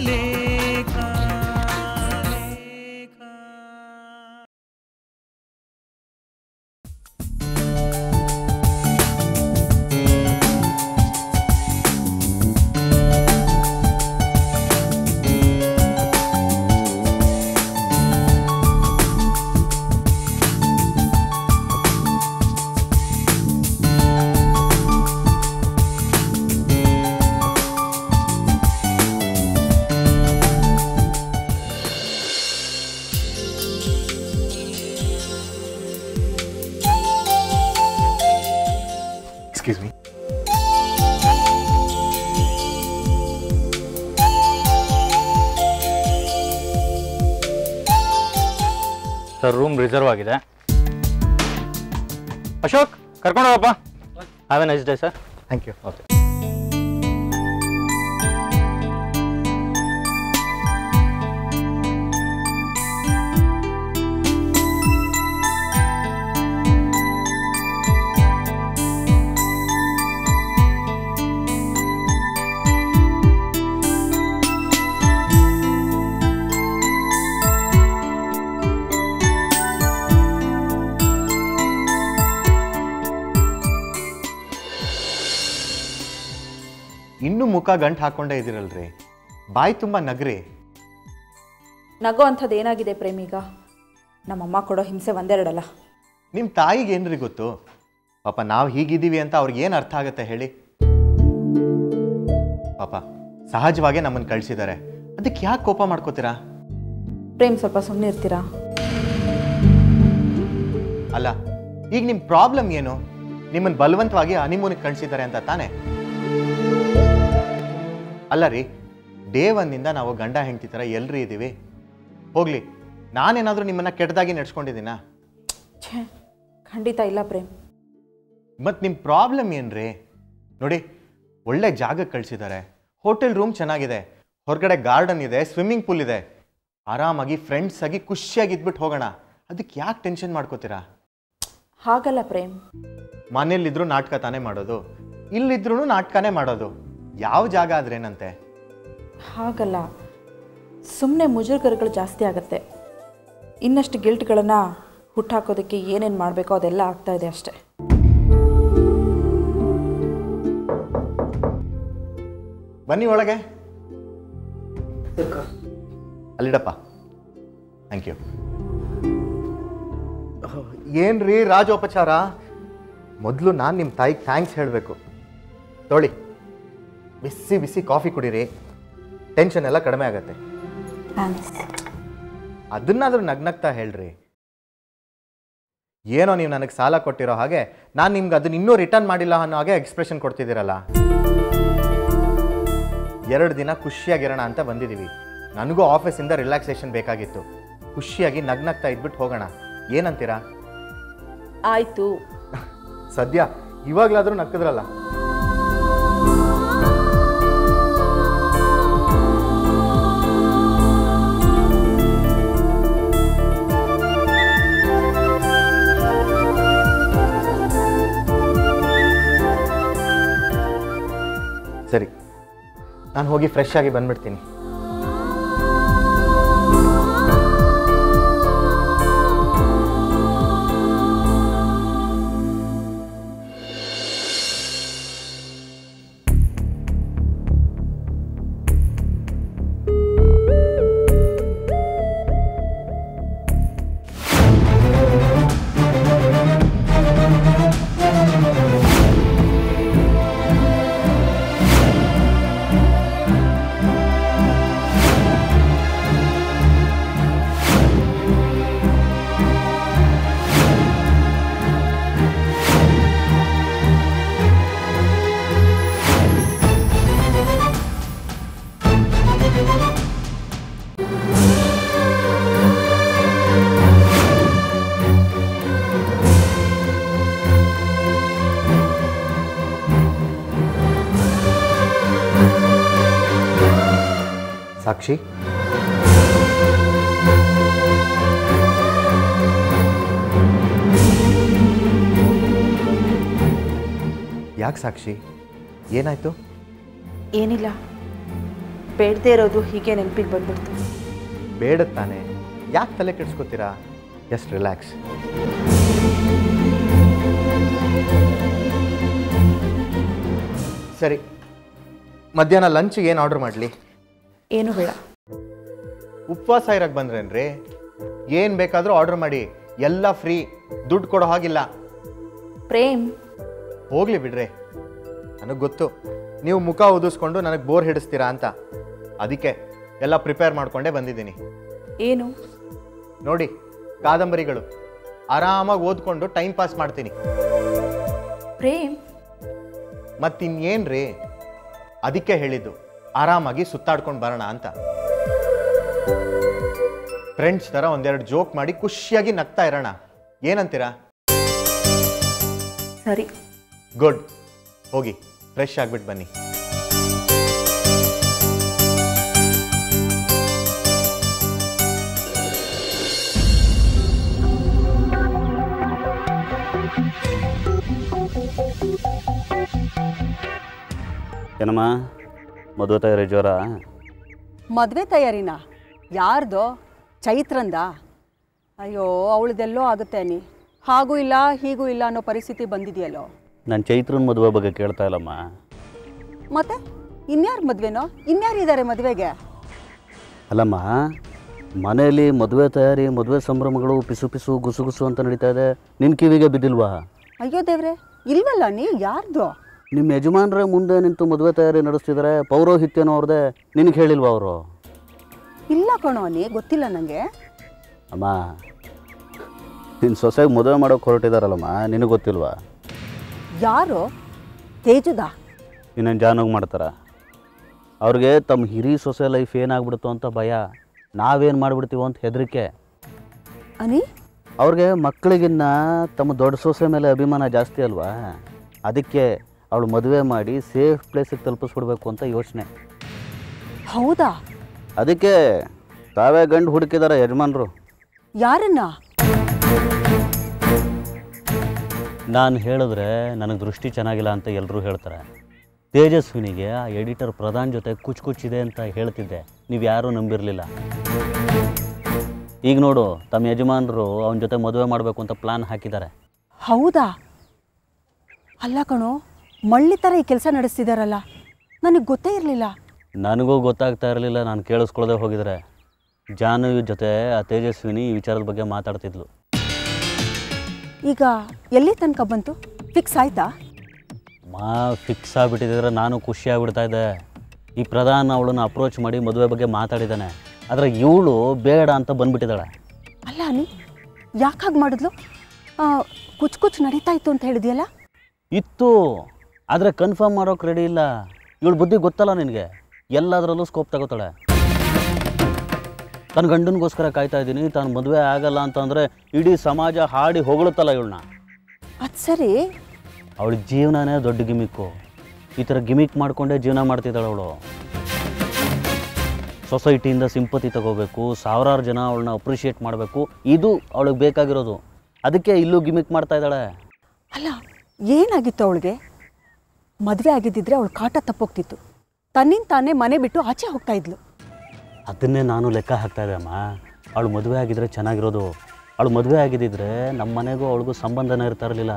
ಲೇಖ. Excuse me. Sir room reserve ಆಗಿದೆ. ಅಶೋಕ್ ಕರ್ಕೊಂಡು ಹೋಗಪ್ಪ. Have a nice day sir. Thank you. Okay. ಇನ್ನೂ ಮುಖ ಗಂಟು ಹಾಕೊಂಡೇ ಇದ್ದೀರಲ್ರಿ, ಬಾಯಿ ತುಂಬ ನಗ್ರಿ. ನಗೋ ಅಂಥದ್ದು ಏನಾಗಿದೆ ಪ್ರೇಮೀಗ? ನಮ್ಮಮ್ಮ ಕೊಡೋ ಹಿಂಸೆ ಒಂದೆರಡಲ್ಲ. ನಿಮ್ಮ ತಾಯಿಗೆ ಏನ್ರಿ ಗೊತ್ತು? ಪಾಪ ನಾವು ಹೀಗಿದ್ದೀವಿ ಅಂತ ಅವ್ರಿಗೆ ಏನು ಅರ್ಥ ಆಗುತ್ತೆ ಹೇಳಿ? ಪಾಪ ಸಹಜವಾಗೇ ನಮ್ಮನ್ನು ಕಳಿಸಿದ್ದಾರೆ, ಅದಕ್ಕೆ ಯಾಕೆ ಕೋಪ ಮಾಡ್ಕೋತೀರಾ? ಪ್ರೇಮ್ ಸ್ವಲ್ಪ ಸುಮ್ಮನೆ ಇರ್ತೀರಾ? ಅಲ್ಲ, ಈಗ ನಿಮ್ಮ ಪ್ರಾಬ್ಲಮ್ ಏನು? ನಿಮ್ಮನ್ನು ಬಲವಂತವಾಗಿ ಹನಿಮೂನಿಗೆ ಕಳಿಸಿದ್ದಾರೆ ಅಂತ ತಾನೇ? ಅಲ್ಲ ರೀ, ಡೇ ಒನ್ನಿಂದ ನಾವು ಗಂಡ ಹೆಂಡತಿ ಥರ ಎಲ್ರಿ ಇದ್ದೀವಿ. ಹೋಗ್ಲಿ, ನಾನೇನಾದರೂ ನಿಮ್ಮನ್ನು ಕೆಟ್ಟದಾಗಿ ನಡ್ಸ್ಕೊಂಡಿದ್ದೀನಾ? ಛೇ, ಖಂಡಿತ ಇಲ್ಲ ಪ್ರೇಮ್. ಮತ್ತು ನಿಮ್ಮ ಪ್ರಾಬ್ಲಮ್ ಏನ್ರಿ? ನೋಡಿ, ಒಳ್ಳೆ ಜಾಗಕ್ಕೆ ಕಳಿಸಿದ್ದಾರೆ, ಹೋಟೆಲ್ ರೂಮ್ ಚೆನ್ನಾಗಿದೆ, ಹೊರಗಡೆ ಗಾರ್ಡನ್ ಇದೆ, ಸ್ವಿಮ್ಮಿಂಗ್ ಪೂಲ್ ಇದೆ, ಆರಾಮಾಗಿ ಫ್ರೆಂಡ್ಸ್ ಆಗಿ ಖುಷಿಯಾಗಿ ಇದ್ಬಿಟ್ಟು ಹೋಗೋಣ. ಅದಕ್ಕೆ ಯಾಕೆ ಟೆನ್ಷನ್ ಮಾಡ್ಕೋತೀರಾ? ಹಾಗಲ್ಲ ಪ್ರೇಮ್. ಮನೇಲಿದ್ರೂ ನಾಟಕ ತಾನೇ ಮಾಡೋದು, ಇಲ್ಲಿದ್ರೂ ನಾಟಕನೇ ಮಾಡೋದು. ಯಾವ ಜಾಗ ಆದ್ರೇನಂತೆ? ಹಾಗಲ್ಲ, ಸುಮ್ಮನೆ ಮುಜುಗರಗಳು ಜಾಸ್ತಿ ಆಗುತ್ತೆ. ಇನ್ನಷ್ಟು ಗಿಲ್ಟ್ಗಳನ್ನು ಹುಟ್ಟಾಕೋದಕ್ಕೆ ಏನೇನು ಮಾಡಬೇಕೋ ಅದೆಲ್ಲ ಆಗ್ತಾ ಇದೆ ಅಷ್ಟೆ. ಬನ್ನಿ ಒಳಗೆ. ಅಲ್ಲಿಡಪ್ಪ. Thank you. ಏನ್ರಿ ರಾಜೋಪಚಾರ? ಮೊದಲು ನಾನು ನಿಮ್ಮ ತಾಯಿಗೆ ಥ್ಯಾಂಕ್ಸ್ ಹೇಳಬೇಕು. ತೊಳಿ, ಬಿಸಿ ಬಿಸಿ ಕಾಫಿ ಕುಡೀರಿ, ಟೆನ್ಷನ್ ಎಲ್ಲ ಕಡಿಮೆ ಆಗತ್ತೆ. ಅದನ್ನಾದರೂ ನಗ್ನಗ್ತಾ ಹೇಳ್ರಿ. ಏನೋ ನೀವು ನನಗೆ ಸಾಲ ಕೊಟ್ಟಿರೋ ಹಾಗೆ ನಾನು ನಿಮ್ಗೆ ಅದನ್ನ ಇನ್ನೂ ರಿಟರ್ನ್ ಮಾಡಿಲ್ಲ ಅನ್ನೋ ಹಾಗೆ ಎಕ್ಸ್ಪ್ರೆಷನ್ ಕೊಡ್ತಿದ್ದೀರಲ್ಲ. 2 ದಿನ ಖುಷಿಯಾಗಿರೋಣ ಅಂತ ಬಂದಿದ್ದೀವಿ. ನನಗೂ ಆಫೀಸಿಂದ ರಿಲ್ಯಾಕ್ಸೇಷನ್ ಬೇಕಾಗಿತ್ತು. ಖುಷಿಯಾಗಿ ನಗ್ನಗ್ತಾ ಇದ್ಬಿಟ್ಟು ಹೋಗೋಣ, ಏನಂತೀರಾ? ಆಯಿತು. ಸದ್ಯ ಇವಾಗಲಾದರೂ ನಕ್ಕಿದ್ರಲ್ಲ. ಸರಿ, ನಾನು ಹೋಗಿ ಫ್ರೆಶ್ ಆಗಿ ಬಂದ್ಬಿಡ್ತೀನಿ. ಸಾಕ್ಷಿ, ಯಾಕೆ ಸಾಕ್ಷಿ, ಏನಾಯ್ತು? ಏನಿಲ್ಲ, ಬೇಡದೇ ಇರೋದು ಹೀಗೆ ನೆನಪಿಗೆ ಬಂದ್ಬಿಡ್ತು. ಬೇಡ ತಾನೆ, ಯಾಕೆ ತಲೆ ಕೆಡಿಸ್ಕೋತೀರಾ? Just relax. ಸರಿ, ಮಧ್ಯಾಹ್ನ ಲಂಚ್ಗೆ ಏನು ಆರ್ಡರ್ ಮಾಡಲಿ? ಏನು ಬೇಡ. ಉಪವಾಸ ಇರಕ್ಕೆ ಬಂದ್ರೇನ್ರಿ? ಏನು ಬೇಕಾದರೂ ಆರ್ಡರ್ ಮಾಡಿ, ಎಲ್ಲ ಫ್ರೀ, ದುಡ್ಡು ಕೊಡೋ ಹಾಗಿಲ್ಲ. ಪ್ರೇಮ್, ಹೋಗ್ಲಿ ಬಿಡ್ರಿ. ನನಗೆ ಗೊತ್ತು ನೀವು ಮುಖ ಉದಿಸ್ಕೊಂಡು ನನಗೆ ಬೋರ್ ಹಿಡಿಸ್ತೀರಾ ಅಂತ. ಅದಕ್ಕೆ ಎಲ್ಲ ಪ್ರಿಪೇರ್ ಮಾಡ್ಕೊಂಡೇ ಬಂದಿದ್ದೀನಿ. ಏನು? ನೋಡಿ, ಕಾದಂಬರಿಗಳು. ಆರಾಮಾಗಿ ಓದ್ಕೊಂಡು ಟೈಮ್ ಪಾಸ್ ಮಾಡ್ತೀನಿ. ಪ್ರೇಮ್, ಮತ್ತಿನ್ನೇನ್ರಿ? ಅದಕ್ಕೆ ಹೇಳಿದ್ದು ಆರಾಮಾಗಿ ಸುತ್ತಾಡ್ಕೊಂಡು ಬರೋಣ ಅಂತ. ಫ್ರೆಂಡ್ಸ್ ಥರ ಒಂದೆರಡು ಜೋಕ್ ಮಾಡಿ ಖುಷಿಯಾಗಿ ನಗ್ತಾ ಇರೋಣ. ಏನಂತೀರಾ? ಸರಿ. ಗುಡ್. ಹೋಗಿ ಫ್ರೆಶ್ ಆಗಿಬಿಟ್ಟು ಬನ್ನಿ. ಏನಮ್ಮ, ಮದುವೆ ತಯಾರಿ ಜೋರ? ಮದುವೆ ತಯಾರಿನಾ? ಯಾರ್ದು? ಚೈತ್ರಂದ? ಅಯ್ಯೋ, ಅವಳದೆಲ್ಲೋ ಆಗುತ್ತೆ ನೀ. ಹಾಗೂ ಇಲ್ಲ ಹೀಗೂ ಇಲ್ಲ ಅನ್ನೋ ಪರಿಸ್ಥಿತಿ ಬಂದಿದೆಯಲ್ಲೋ. ನಾನು ಚೈತ್ರನ ಮದುವೆ ಬಗ್ಗೆ ಕೇಳ್ತಾ ಇಲ್ಲಮ್ಮ. ಮತ್ತೆ ಇನ್ಯಾರು ಮದುವೆನೋ? ಇನ್ಯಾರಿದ್ದಾರೆ ಮದುವೆಗೆ? ಅಲ್ಲಮ್ಮ, ಮನೆಯಲ್ಲಿ ಮದುವೆ ತಯಾರಿ, ಮದುವೆ ಸಂಭ್ರಮಗಳು ಪಿಸು ಪಿಸು ಗುಸು ಗುಸು ಅಂತ ನಡೀತಾ ಇದೆ. ನಿನ್ನ ಕಿವಿಗೆ ಬಿದ್ದಿಲ್ವಾ? ಅಯ್ಯೋ ದೇವ್ರೆ, ಇಲ್ವಲ್ಲ. ನೀ ಯಾರ್ದು? ನಿಮ್ಮ ಯಜಮಾನ್ರೆ ಮುಂದೆ ನಿಂತು ಮದುವೆ ತಯಾರಿ ನಡೆಸ್ತಿದ್ದಾರೆ. ಪೌರೋಹಿತ್ಯನೋ ಅವ್ರದ್ದೇ. ನಿನಗೆ ಹೇಳಿಲ್ವಾ ಅವರು? ಇಲ್ಲ ಕಣೋ, ನೀ ಗೊತ್ತಿಲ್ಲ ನನಗೆ. ಅಮ್ಮ, ನಿನ್ನ ಸೊಸೆಗೆ ಮದುವೆ ಮಾಡೋಕೆ ಹೊರಟಿದಾರಲ್ಲಮ್ಮ, ನಿನಗೆ ಗೊತ್ತಿಲ್ವಾ? ಯಾರು? ತೇಜುದ? ಇನ್ನೇನು ಜಾನೋಗಿ ಮಾಡ್ತಾರ? ಅವ್ರಿಗೆ ತಮ್ಮ ಹಿರಿ ಸೊಸೆ ಲೈಫ್ ಏನಾಗ್ಬಿಡುತ್ತೋ ಅಂತ ಭಯ. ನಾವೇನು ಮಾಡಿಬಿಡ್ತೀವೋ ಅಂತ ಹೆದರಿಕೆ. ಅನಿ, ಅವ್ರಿಗೆ ಮಕ್ಕಳಿಗಿನ್ನ ತಮ್ಮ ದೊಡ್ಡ ಸೊಸೆ ಮೇಲೆ ಅಭಿಮಾನ ಜಾಸ್ತಿ ಅಲ್ವಾ? ಅದಕ್ಕೆ ಅವಳು ಮದುವೆ ಮಾಡಿ ಸೇಫ್ ಪ್ಲೇಸಿಗೆ ತಲುಪಿಸ್ಬಿಡ್ಬೇಕು ಅಂತ ಯೋಚನೆ. ಹೌದಾ? ಅದಕ್ಕೆ ತಾವೇ ಗಂಡು ಹುಡುಕಿದಾರೆ ಯಜಮಾನ್ರು. ಯಾರನ್ನ? ನಾನು ಹೇಳಿದ್ರೆ ನನಗೆ ದೃಷ್ಟಿ ಚೆನ್ನಾಗಿಲ್ಲ ಅಂತ ಎಲ್ಲರೂ ಹೇಳ್ತಾರೆ. ತೇಜಸ್ವಿನಿಗೆ ಆ ಎಡಿಟರ್ ಪ್ರಧಾನ್ ಜೊತೆ ಕುಚ್ಚಿದೆ ಅಂತ ಹೇಳ್ತಿದ್ದೆ, ನೀವು ಯಾರೂ ನಂಬಿರಲಿಲ್ಲ. ಈಗ ನೋಡು, ತಮ್ಮ ಯಜಮಾನರು ಅವನ ಜೊತೆ ಮದುವೆ ಮಾಡಬೇಕು ಅಂತ ಪ್ಲಾನ್ ಹಾಕಿದ್ದಾರೆ. ಹೌದಾ? ಅಲ್ಲ ಕಣೋ, ಮಳ್ಳಿ ಥರ ಈ ಕೆಲಸ ನಡೆಸ್ತಿದಾರಲ್ಲ, ನನಗೆ ಗೊತ್ತೇ ಇರಲಿಲ್ಲ. ನನಗೂ ಗೊತ್ತಾಗ್ತಾ ಇರಲಿಲ್ಲ. ನಾನು ಕೇಳಿಸ್ಕೊಳ್ಳದೆ ಹೋಗಿದ್ರೆ ಜಾಹ್ನವಿ ಜೊತೆ ಆ ತೇಜಸ್ವಿನಿ ಈ ವಿಚಾರದ ಬಗ್ಗೆ ಮಾತಾಡ್ತಿದ್ಲು. ಈಗ ಎಲ್ಲಿ ತನಕ ಬಂತು? ಫಿಕ್ಸ್ ಆಯ್ತಾ? ಫಿಕ್ಸ್ ಆಗಿಬಿಟ್ಟಿದ್ರೆ ನಾನು ಖುಷಿಯಾಗ್ಬಿಡ್ತಾ ಇದ್ದೆ. ಈ ಪ್ರಧಾನ್ ಅವಳನ್ನು ಅಪ್ರೋಚ್ ಮಾಡಿ ಮದುವೆ ಬಗ್ಗೆ ಮಾತಾಡಿದ್ದಾನೆ. ಆದರೆ ಇವಳು ಬೇಡ ಅಂತ ಬಂದ್ಬಿಟ್ಟಿದ್ದಾಳೆ. ಅಲ್ಲ ಅನಿ, ಯಾಕಾಗಿ ಮಾಡಿದ್ಲು? ಕುಚ್ ನಡೀತಾ ಇತ್ತು ಅಂತ ಹೇಳಿದ್ಯಲ್ಲ? ಇತ್ತು, ಆದರೆ ಕನ್ಫರ್ಮ್ ಮಾಡೋಕೆ ರೆಡಿ ಇಲ್ಲ. ಇವಳು ಬುದ್ಧಿ ಗೊತ್ತಲ್ಲ ನಿನಗೆ, ಎಲ್ಲದರಲ್ಲೂ ಸ್ಕೋಪ್ ತಗೋತಾಳೆ. ತನ್ನ ಗಂಡನಿಗೋಸ್ಕರ ಕಾಯ್ತಾ ಇದ್ದೀನಿ, ತಾನು ಮದುವೆ ಆಗಲ್ಲ ಅಂತಂದರೆ ಇಡೀ ಸಮಾಜ ಹಾಡಿ ಹೊಗಳುತ್ತಲ್ಲ ಇವಳನ್ನ. ಅದು ಸರಿ, ಅವಳ ಜೀವನನೇ ದೊಡ್ಡ ಗಿಮಿಕ್ಕು. ಈ ಥರ ಗಿಮಿಕ್ ಮಾಡಿಕೊಂಡೇ ಜೀವನ ಮಾಡ್ತಿದ್ದಾಳೆ ಅವಳು. ಸೊಸೈಟಿಯಿಂದ ಸಿಂಪತಿ ತಗೋಬೇಕು, ಸಾವಿರಾರು ಜನ ಅವಳನ್ನ ಅಪ್ರಿಷಿಯೇಟ್ ಮಾಡಬೇಕು, ಇದು ಅವಳಿಗೆ ಬೇಕಾಗಿರೋದು. ಅದಕ್ಕೆ ಇಲ್ಲೂ ಗಿಮಿಕ್ ಮಾಡ್ತಾ ಇದ್ದಾಳೆ. ಅಲ್ಲ, ಏನಾಗಿತ್ತು ಅವಳಿಗೆ? ಮದುವೆ ಆಗಿದ್ದಿದ್ರೆ ಅವಳು ಕಾಟ ತಪ್ಪೋಗ್ತಿತ್ತು. ತನ್ನಿಂದ ತಾನೇ ಮನೆ ಬಿಟ್ಟು ಆಚೆ ಹೋಗ್ತಾ ಇದ್ಲು. ಅದನ್ನೇ ನಾನು ಲೆಕ್ಕ ಹಾಕ್ತಾ ಇದ್ದೆ ಅಮ್ಮ. ಅವಳು ಮದುವೆ ಆಗಿದ್ರೆ ಚೆನ್ನಾಗಿರೋದು. ಅವಳು ಮದುವೆ ಆಗಿದ್ದಿದ್ರೆ ನಮ್ಮ ಮನೆಗೂ ಅವಳಿಗೂ ಸಂಬಂಧನೇ ಇರ್ತಾ ಇರಲಿಲ್ಲ.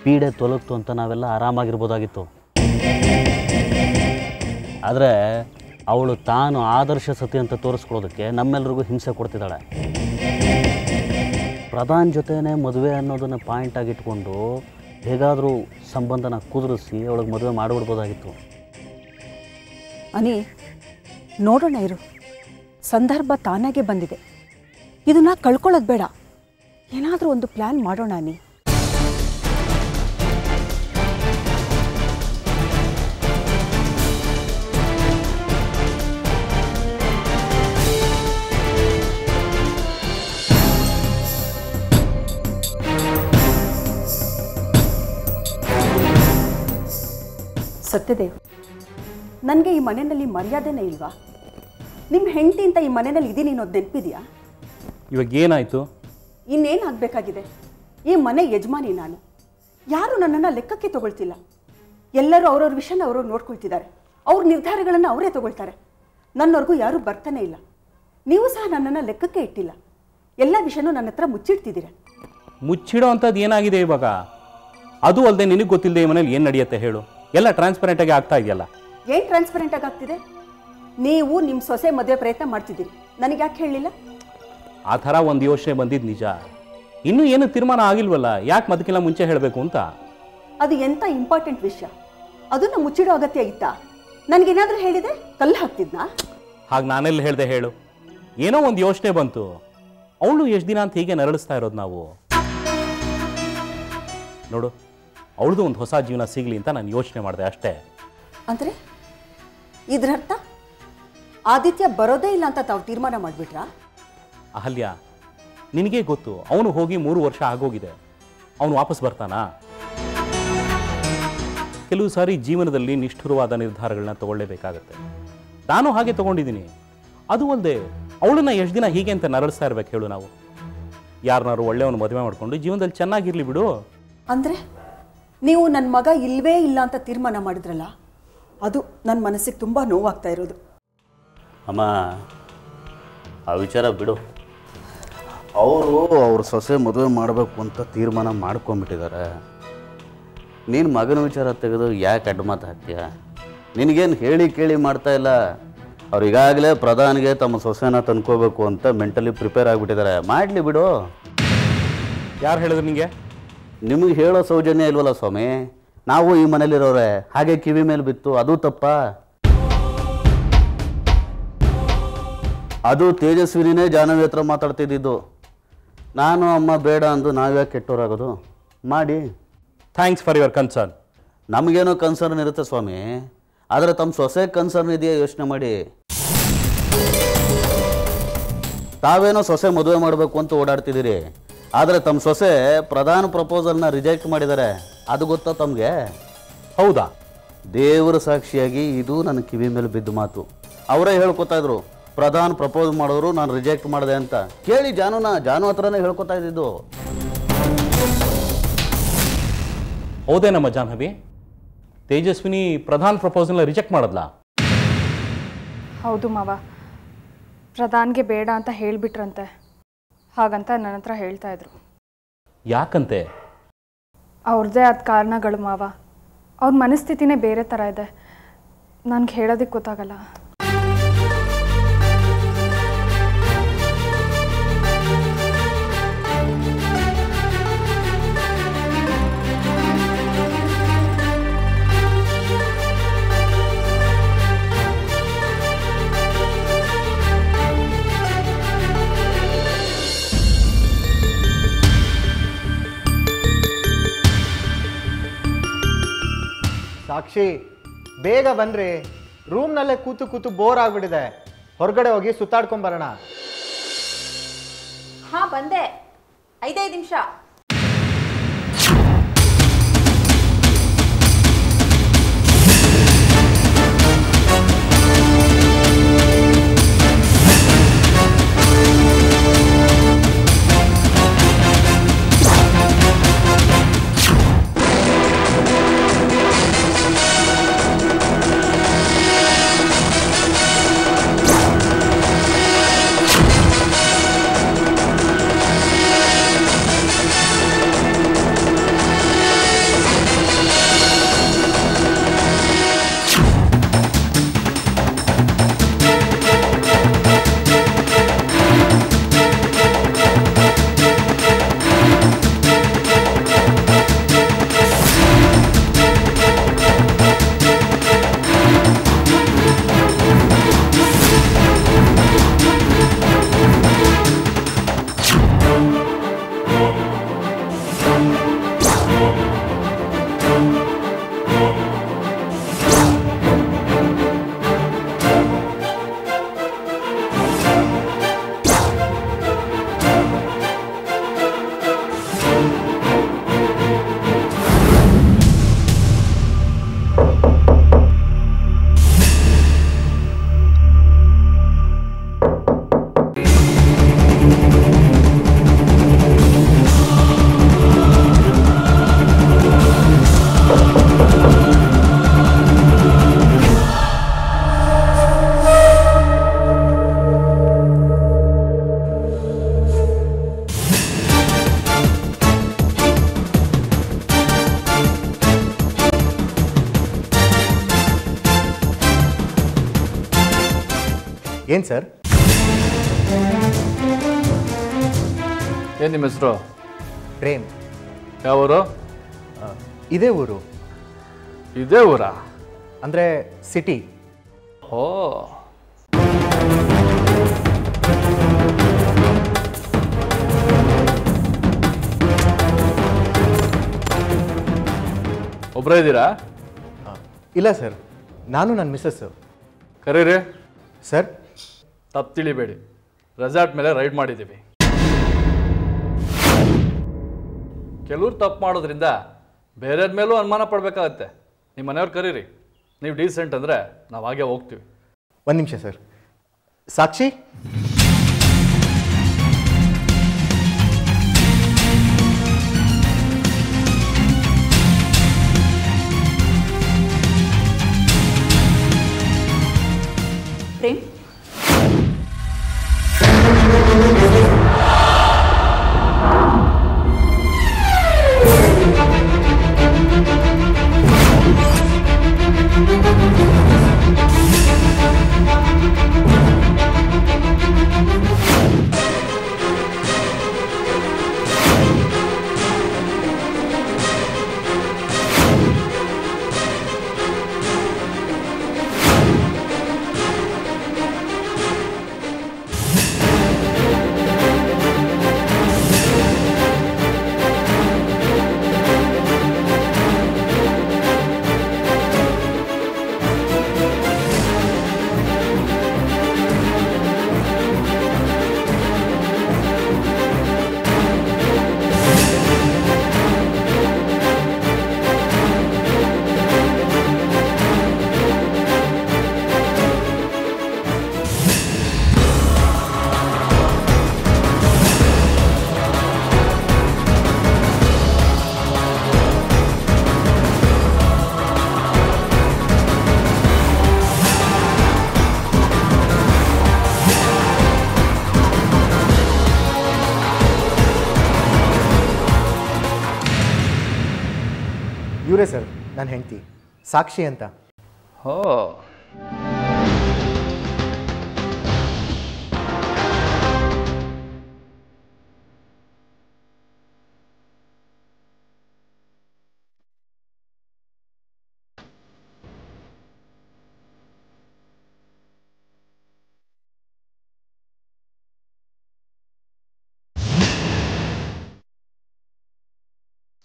ಪೀಡೆ ತೊಲಗ್ತು ಅಂತ ನಾವೆಲ್ಲ ಆರಾಮಾಗಿರ್ಬೋದಾಗಿತ್ತು. ಆದರೆ ಅವಳು ತಾನು ಆದರ್ಶ ಸತಿ ಅಂತ ತೋರಿಸ್ಕೊಳ್ಳೋದಕ್ಕೆ ನಮ್ಮೆಲ್ಲರಿಗೂ ಹಿಂಸೆ ಕೊಡ್ತಿದ್ದಾಳೆ. ಪ್ರಧಾನ್ ಜೊತೆನೇ ಮದುವೆ ಅನ್ನೋದನ್ನು ಪಾಯಿಂಟಾಗಿ ಇಟ್ಕೊಂಡು ಹೇಗಾದರೂ ಸಂಬಂಧನ ಕುದುರಿಸಿ ಅವಳಿಗೆ ಮದುವೆ ಮಾಡಿಬಿಡ್ಬೋದಾಗಿತ್ತು. ಅನಿ, ನೋಡೋಣ ಇರು. ಸಂದರ್ಭ ತಾನಾಗೆ ಬಂದಿದೆ. ಇದನ್ನ ಕಳ್ಕೊಳ್ಳೋದು ಬೇಡ. ಏನಾದರೂ ಒಂದು ಪ್ಲ್ಯಾನ್ ಮಾಡೋಣ ಅನಿ. ಸತ್ಯದೇವ್, ನನಗೆ ಈ ಮನೆಯಲ್ಲಿ ಮರ್ಯಾದೆನೇ ಇಲ್ವಾ? ನಿಮ್ಮ ಹೆಂಡತಿ ಅಂತ ಈ ಮನೆಯಲ್ಲಿ ಇದ್ದೀನಿ ಅನ್ನೋದು ನೆನಪಿದೆಯಾ? ಇವಾಗ ಏನಾಯಿತು? ಇನ್ನೇನು ಆಗಬೇಕಾಗಿದೆ? ಈ ಮನೆ ಯಜಮಾನಿ ನಾನು. ಯಾರು ನನ್ನನ್ನು ಲೆಕ್ಕಕ್ಕೆ ತಗೊಳ್ತಿಲ್ಲ. ಎಲ್ಲರೂ ಅವ್ರವ್ರ ವಿಷಯನ ಅವ್ರವ್ರು ನೋಡ್ಕೊಳ್ತಿದ್ದಾರೆ. ಅವ್ರ ನಿರ್ಧಾರಗಳನ್ನು ಅವರೇ ತಗೊಳ್ತಾರೆ. ನನ್ನವರೆಗೂ ಯಾರೂ ಬರ್ತಾನೆ ಇಲ್ಲ. ನೀವು ಸಹ ನನ್ನನ್ನು ಲೆಕ್ಕಕ್ಕೆ ಇಟ್ಟಿಲ್ಲ. ಎಲ್ಲ ವಿಷಯನೂ ನನ್ನ ಹತ್ರ ಮುಚ್ಚಿಡ್ತಿದ್ದೀರ. ಮುಚ್ಚಿಡೋ ಅಂಥದ್ದು ಏನಾಗಿದೆ ಇವಾಗ? ಅದು ಅಲ್ಲದೆ ನಿನಗೆ ಗೊತ್ತಿಲ್ಲದೆ ಈ ಮನೇಲಿ ಏನು ನಡೆಯುತ್ತೆ ಹೇಳು? ಎಲ್ಲ ಟ್ರಾನ್ಸ್ಪರೆಂಟಾಗಿ ಆಗ್ತಾ ಇದೆಯಲ್ಲ. ಏನು ಟ್ರಾನ್ಸ್ಪರೆಂಟಾಗಿ ಆಗ್ತಿದೆ? ನೀವು ನಿಮ್ಮ ಸೊಸೆ ಮದುವೆ ಪ್ರಯತ್ನ ಮಾಡ್ತಿದ್ದೀರಿ. ನನಗೆ ಯಾಕೆ ಹೇಳಲಿಲ್ಲ? ಆ ಥರ ಒಂದು ಯೋಚನೆ ಬಂದಿದ್ದು ನಿಜ. ಇನ್ನೂ ಏನು ತೀರ್ಮಾನ ಆಗಿಲ್ವಲ್ಲ, ಯಾಕೆ ಅದಕ್ಕೆಲ್ಲ ಮುಂಚೆ ಹೇಳಬೇಕು ಅಂತ? ಅದು ಎಂಥ ಇಂಪಾರ್ಟೆಂಟ್ ವಿಷಯ, ಅದನ್ನು ಮುಚ್ಚಿಡೋ ಅಗತ್ಯ ಇತ್ತಾ? ನನಗೇನಾದರೂ ಹೇಳಿದೆ ಕಲ್ಲು ಹಾಕ್ತಿದ್ನಾ? ಹಾಗೆ ನಾನೆಲ್ಲ ಹೇಳಿದೆ ಹೇಳು? ಏನೋ ಒಂದು ಯೋಚನೆ ಬಂತು. ಅವಳು ಎಷ್ಟು ದಿನ ಅಂತ ಹೀಗೆ ನರಳಿಸ್ತಾ ಇರೋದು ನಾವು? ನೋಡು, ಅವಳದು ಒಂದು ಹೊಸ ಜೀವನ ಸಿಗಲಿ ಅಂತ ನಾನು ಯೋಚನೆ ಮಾಡಿದೆ ಅಷ್ಟೇ. ಅಂದರೆ ಇದರರ್ಥ ಆದಿತ್ಯ ಬರೋದೇ ಇಲ್ಲ ಅಂತ ತಾವು ತೀರ್ಮಾನ ಮಾಡಿಬಿಟ್ರಾ? ಅಹಲ್ಯ, ನಿನಗೆ ಗೊತ್ತು, ಅವನು ಹೋಗಿ 3 ವರ್ಷ ಆಗೋಗಿದೆ. ಅವನು ವಾಪಸ್ ಬರ್ತಾನಾ? ಕೆಲವು ಸಾರಿ ಜೀವನದಲ್ಲಿ ನಿಷ್ಠುರವಾದ ನಿರ್ಧಾರಗಳನ್ನ ತಗೊಳ್ಳೇಬೇಕಾಗತ್ತೆ. ನಾನು ಹಾಗೆ ತಗೊಂಡಿದ್ದೀನಿ. ಅದು ಅಲ್ಲದೆ ಅವಳನ್ನ ಎಷ್ಟು ದಿನ ಹೀಗೆ ಅಂತ ನರಳಿಸ್ತಾ ಇರ್ಬೇಕು ಹೇಳು ನಾವು? ಯಾರನ್ನಾರು ಒಳ್ಳೆಯವನು ಮದುವೆ ಮಾಡಿಕೊಂಡು ಜೀವನದಲ್ಲಿ ಚೆನ್ನಾಗಿರ್ಲಿ ಬಿಡು. ಅಂದರೆ ನೀವು ನನ್ನ ಮಗ ಇಲ್ಲವೇ ಇಲ್ಲ ಅಂತ ತೀರ್ಮಾನ ಮಾಡಿದ್ರಲ್ಲ, ಅದು ನನ್ನ ಮನಸ್ಸಿಗೆ ತುಂಬ ನೋವಾಗ್ತಾ ಇರೋದು. ಅಮ್ಮ, ಆ ವಿಚಾರ ಬಿಡು. ಅವರು ಅವ್ರ ಸೊಸೆ ಮದುವೆ ಮಾಡಬೇಕು ಅಂತ ತೀರ್ಮಾನ ಮಾಡ್ಕೊಂಬಿಟ್ಟಿದ್ದಾರೆ. ನೀನು ಮಗನ ವಿಚಾರ ತೆಗೆದು ಯಾಕೆ ಅಡ್ಡಮಾತು ಹಾಕ್ತೀಯ? ನಿನಗೇನು ಹೇಳಿ ಕೇಳಿ ಮಾಡ್ತಾ ಇಲ್ಲ. ಅವ್ರು ಈಗಾಗಲೇ ಪ್ರಧಾನಿಗೆ ತಮ್ಮ ಸೊಸೆನ ತಂದ್ಕೋಬೇಕು ಅಂತ ಮೆಂಟಲಿ ಪ್ರಿಪೇರ್ ಆಗಿಬಿಟ್ಟಿದ್ದಾರೆ. ಮಾಡಲಿ ಬಿಡು. ಯಾರು ಹೇಳಿದ್ರು ನಿಮಗೆ? ನಿಮಗೆ ಹೇಳೋ ಸೌಜನ್ಯ ಇಲ್ವಲ್ಲ ಸ್ವಾಮಿ. ನಾವು ಈ ಮನೇಲಿರೋರೆ, ಹಾಗೆ ಕಿವಿ ಮೇಲೆ ಬಿತ್ತು, ಅದು ತಪ್ಪ? ಅದು ತೇಜಸ್ವಿನಿನೇ ಜಾಹ್ನವಿ ಹತ್ರ ಮಾತಾಡ್ತಿದ್ದಿದ್ದು. ನಾನು ಅಮ್ಮ ಬೇಡ ಅಂದು ನಾವ್ಯಾಕೆ ಕೆಟ್ಟೋರಾಗೋದು? ಮಾಡಿ. Thanks for your concern. ನಮಗೇನೋ ಕನ್ಸರ್ನ್ ಇರುತ್ತೆ ಸ್ವಾಮಿ, ಆದರೆ ತಮ್ಮ ಸೊಸೆ ಕನ್ಸರ್ನ್ ಇದೆಯಾ ಯೋಚನೆ ಮಾಡಿ. ತಾವೇನೋ ಸೊಸೆ ಮದುವೆ ಮಾಡಬೇಕು ಅಂತ ಓಡಾಡ್ತಿದ್ದೀರಿ, ಆದರೆ ತಮ್ಮ ಸೊಸೆ ಪ್ರಧಾನ ಪ್ರಪೋಸಲ್ನ ರಿಜೆಕ್ಟ್ ಮಾಡಿದ್ದಾರೆ. ಅದು ಗೊತ್ತಾ ತಮಗೆ? ಹೌದಾ? ದೇವರ ಸಾಕ್ಷಿಯಾಗಿ ಇದು ನನ್ನ ಕಿವಿ ಮೇಲೆ ಬಿದ್ದ ಮಾತು. ಅವರೇ ಹೇಳ್ಕೊತಾ ಇದ್ರು, ಪ್ರಧಾನ್ ಪ್ರಪೋಸ್ ಮಾಡಿದ್ರು, ನಾನು ರಿಜೆಕ್ಟ್ ಮಾಡಿದೆ ಅಂತ. ಕೇಳಿ ಜಾನು ಹತ್ರನೇ ಹೇಳ್ಕೊತಾ ಇದ್ದಿದ್ದು. ಹೌದೇ ನಮ್ಮ ಜಾಹ್ನವಿ? ತೇಜಸ್ವಿನಿ ಪ್ರಧಾನ್ ಪ್ರಪೋಸಲ್ನ ರಿಜೆಕ್ಟ್ ಮಾಡದ್ಲಾ? ಹೌದು ಮಾವ, ಪ್ರಧಾನ್ಗೆ ಬೇಡ ಅಂತ ಹೇಳಿಬಿಟ್ರಂತೆ. ಹಾಗಂತ ನನ್ನ ಹತ್ರ ಹೇಳ್ತಾ ಇದ್ರು. ಯಾಕಂತೆ? ಅವ್ರದ್ದೇ ಆದ ಕಾರಣಗಳು ಮಾವ. ಅವ್ರ ಮನಸ್ಥಿತಿನೇ ಬೇರೆ ಥರ ಇದೆ. ನನಗೆ ಹೇಳೋದಕ್ಕೆ ಗೊತ್ತಾಗಲ್ಲ. ಸಾಕ್ಷಿ, ಬೇಗ ಬನ್ರಿ. ರೂಮ್ನಲ್ಲೇ ಕೂತು ಕೂತು ಬೋರ್ ಆಗ್ಬಿಟ್ಟಿದೆ. ಹೊರಗಡೆ ಹೋಗಿ ಸುತ್ತಾಡ್ಕೊಂಬರೋಣ. ಹಾಂ, ಬಂದೆ. 5 ನಿಮಿಷ. ಏನು ಸರ್? ಏನು ನಿಮ್ಮ ಹೆಸರು? ಪ್ರೇಮ್. ಯಾವ ಊರು? ಇದೇ ಊರು. ಇದೇ ಊರಾ? ಅಂದರೆ ಸಿಟಿ. ಓ, ಒಬ್ಬರೇ ಇದ್ದೀರಾ? ಇಲ್ಲ ಸರ್, ನಾನು ನನ್ನ ಮಿಸ್ಸಸ್ಸು. ಕರೀರಿ. ಸರ್? ತಪ್ಪು ತಿಳಿಬೇಡಿ, ರೆಸಾರ್ಟ್ ಮೇಲೆ ರೈಡ್ ಮಾಡಿದ್ದೀವಿ. ಕೆಲವ್ರು ತಪ್ಪು ಮಾಡೋದ್ರಿಂದ ಬೇರೆಯವ್ರ ಮೇಲೂ ಅನುಮಾನ ಪಡಬೇಕಾಗತ್ತೆ. ನಿಮ್ಮ ಮನೆಯವ್ರು ಕರೀರಿ. ನೀವು ಡೀಸೆಂಟ್ ಅಂದರೆ ನಾವು ಹಾಗೆ ಹೋಗ್ತೀವಿ. ಒಂದು ನಿಮಿಷ ಸರ್. ಸಾಕ್ಷಿ? ಪ್ರೇಮ್, ಇವರೇ ಸರ್ ನನ್ನ ಹೆಂಡತಿ ಸಾಕ್ಷಿ ಅಂತ. ಓ,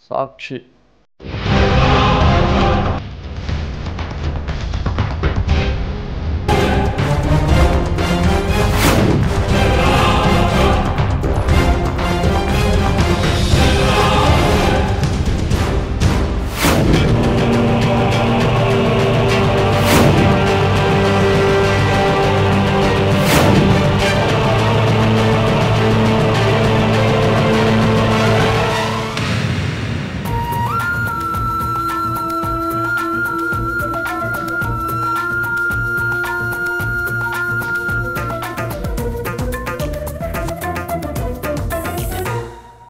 ಸಾಕ್ಷಿ